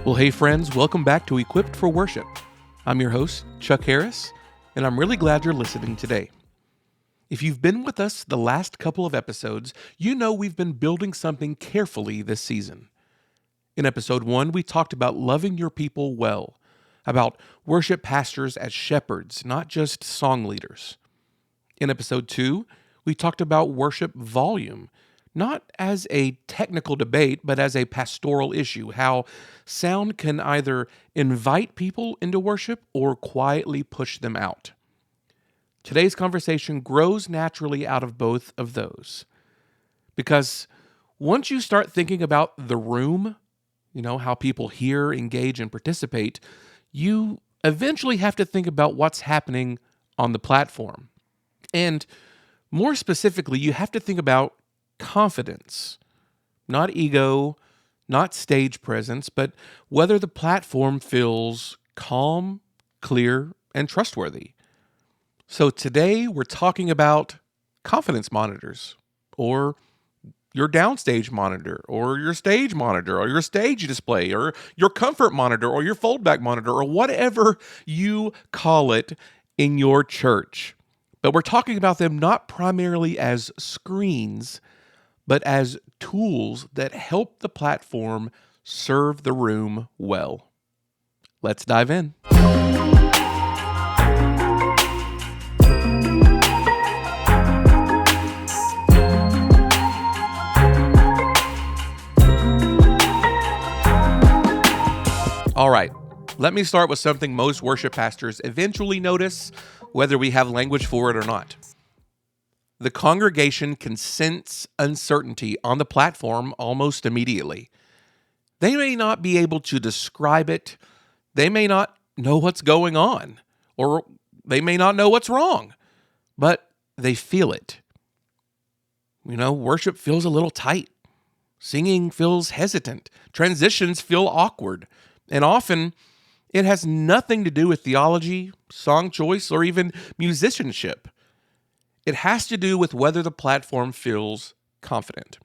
Well, hey friends, welcome back to Equipped for Worship. I'm your host, Chuck Harris, and I'm really glad you're listening today. If you've been with us the last couple of episodes, you know we've been building something carefully this season. In episode 1, we talked about loving your people well, about worship pastors as shepherds, not just song leaders. In episode 2, we talked about worship volume, not as a technical debate, but as a pastoral issue, how sound can either invite people into worship or quietly push them out. Today's conversation grows naturally out of both of those. Because once you start thinking about the room, how people hear, engage, and participate, you eventually have to think about what's happening on the platform. And more specifically, you have to think about confidence, not ego, not stage presence, but whether the platform feels calm, clear, and trustworthy. So today we're talking about confidence monitors, or your downstage monitor, or your stage monitor, or your stage display, or your comfort monitor, or your foldback monitor, or whatever you call it in your church. But we're talking about them not primarily as screens, but as tools that help the platform serve the room well. Let's dive in. All right, let me start with something most worship pastors eventually notice, whether we have language for it or not. The congregation can sense uncertainty on the platform almost immediately. They may not be able to describe it. They may not know what's going on, or they may not know what's wrong, but they feel it. Worship feels a little tight. Singing feels hesitant. Transitions feel awkward. And often, it has nothing to do with theology, song choice, or even musicianship. It has to do with whether the platform feels confident.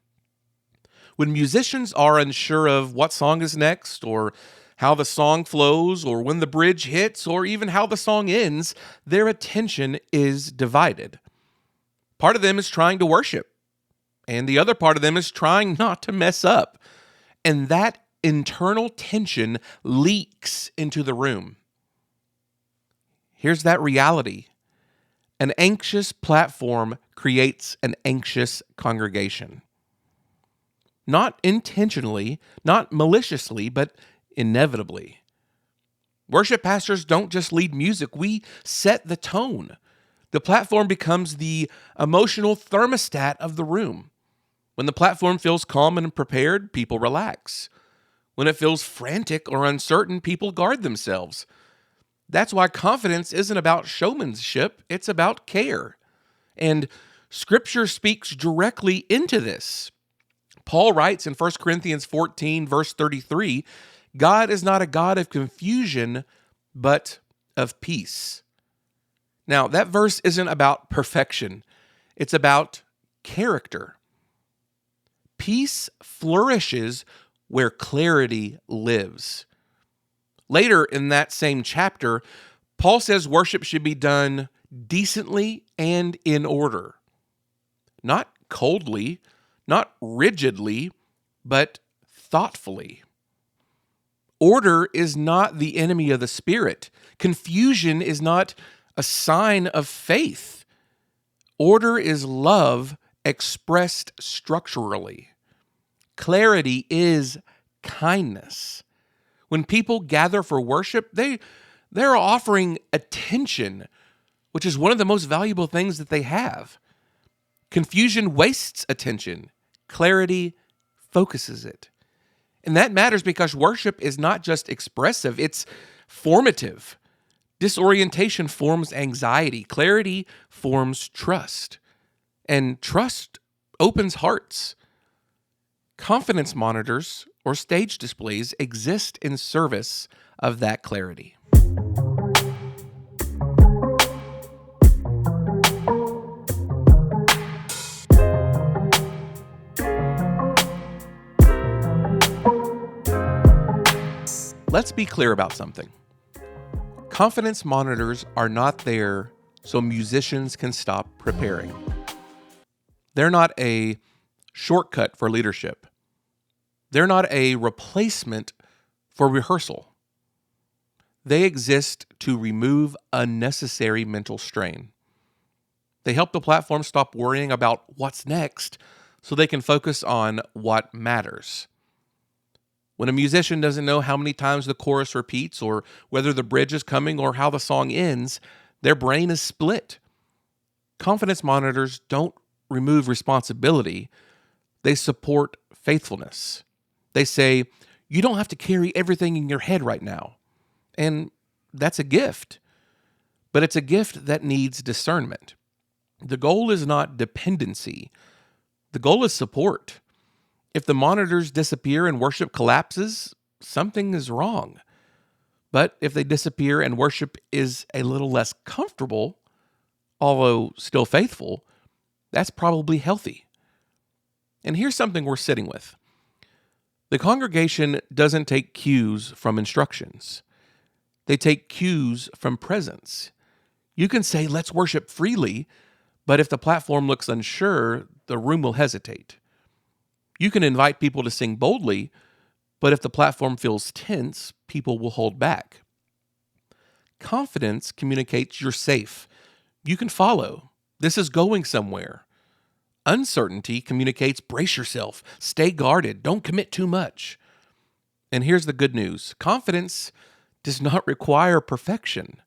When musicians are unsure of what song is next, or how the song flows, or when the bridge hits, or even how the song ends, their attention is divided. Part of them is trying to worship, and the other part of them is trying not to mess up. And that internal tension leaks into the room. Here's that reality. An anxious platform creates an anxious congregation. Not intentionally, not maliciously, but inevitably. Worship pastors don't just lead music, we set the tone. The platform becomes the emotional thermostat of the room. When the platform feels calm and prepared, people relax. When it feels frantic or uncertain, people guard themselves. That's why confidence isn't about showmanship, it's about care. And Scripture speaks directly into this. Paul writes in 1 Corinthians 14, verse 33, God is not a God of confusion, but of peace. Now, that verse isn't about perfection. It's about character. Peace flourishes where clarity lives. Later in that same chapter, Paul says worship should be done decently and in order. Not coldly, not rigidly, but thoughtfully. Order is not the enemy of the Spirit. Confusion is not a sign of faith. Order is love expressed structurally. Clarity is kindness. When people gather for worship, they're offering attention, which is one of the most valuable things that they have. Confusion wastes attention. Clarity focuses it. And that matters because worship is not just expressive, it's formative. Disorientation forms anxiety. Clarity forms trust. And trust opens hearts. Confidence monitors or stage displays exist in service of that clarity. let's be clear about something. Confidence monitors are not there so musicians can stop preparing. They're not a shortcut for leadership. They're not a replacement for rehearsal. They exist to remove unnecessary mental strain. They help the platform stop worrying about what's next so they can focus on what matters. When a musician doesn't know how many times the chorus repeats or whether the bridge is coming or how the song ends, their brain is split. Confidence monitors don't remove responsibility. They support faithfulness. They say, you don't have to carry everything in your head right now. And that's a gift. But it's a gift that needs discernment. The goal is not dependency. The goal is support. If the monitors disappear and worship collapses, something is wrong. But if they disappear and worship is a little less comfortable, although still faithful, that's probably healthy. And here's something we're sitting with. The congregation doesn't take cues from instructions. They take cues from presence. You can say, let's worship freely, but if the platform looks unsure, the room will hesitate. You can invite people to sing boldly, but if the platform feels tense, people will hold back. Confidence communicates you're safe. You can follow. This is going somewhere. Uncertainty communicates brace yourself, stay guarded, don't commit too much. And here's the good news. Confidence does not require perfection.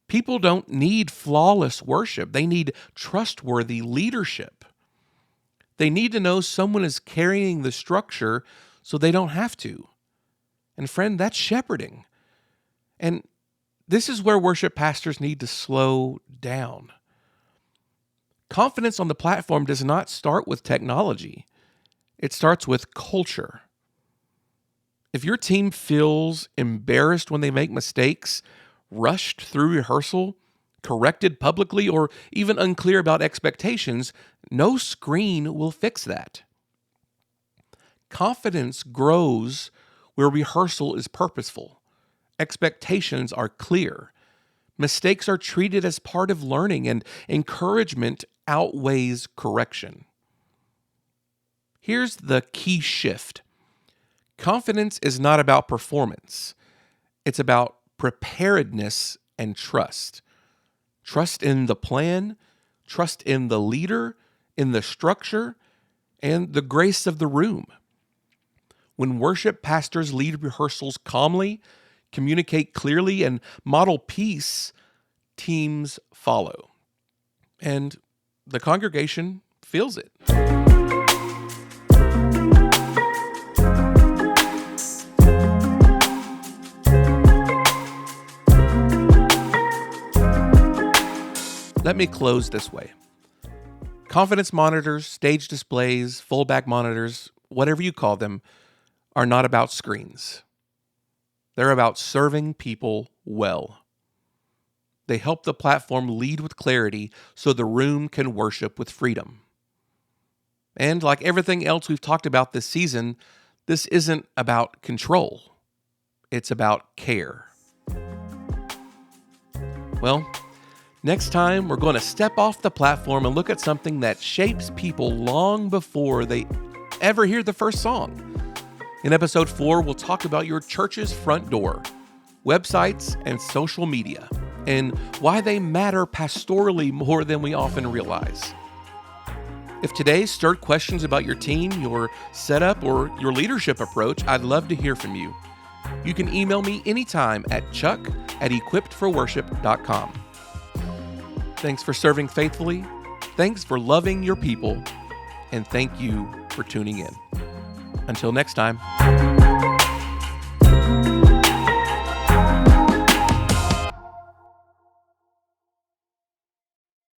People don't need flawless worship. They need trustworthy leadership. They need to know someone is carrying the structure so they don't have to. And friend, that's shepherding. And this is where worship pastors need to slow down. Confidence on the platform does not start with technology. It starts with culture. If your team feels embarrassed when they make mistakes, rushed through rehearsal, corrected publicly, or even unclear about expectations, no screen will fix that. Confidence grows where rehearsal is purposeful. Expectations are clear. Mistakes are treated as part of learning, and encouragement outweighs correction. Here's the key shift. Confidence is not about performance. It's about preparedness and trust. Trust in the plan, trust in the leader, in the structure, and the grace of the room. When worship pastors lead rehearsals calmly, communicate clearly, and model peace, teams follow. And the congregation feels it. Let me close this way. Confidence monitors, stage displays, foldback monitors, whatever you call them, are not about screens. They're about serving people well. They help the platform lead with clarity so the room can worship with freedom. And like everything else we've talked about this season, this isn't about control. It's about care. Well, next time we're going to step off the platform and look at something that shapes people long before they ever hear the first song. In episode 4, we'll talk about your church's front door, websites, and social media, and why they matter pastorally more than we often realize. If today stirred questions about your team, your setup, or your leadership approach, I'd love to hear from you. You can email me anytime at chuck@equippedforworship.com. Thanks for serving faithfully, thanks for loving your people, and thank you for tuning in. Until next time.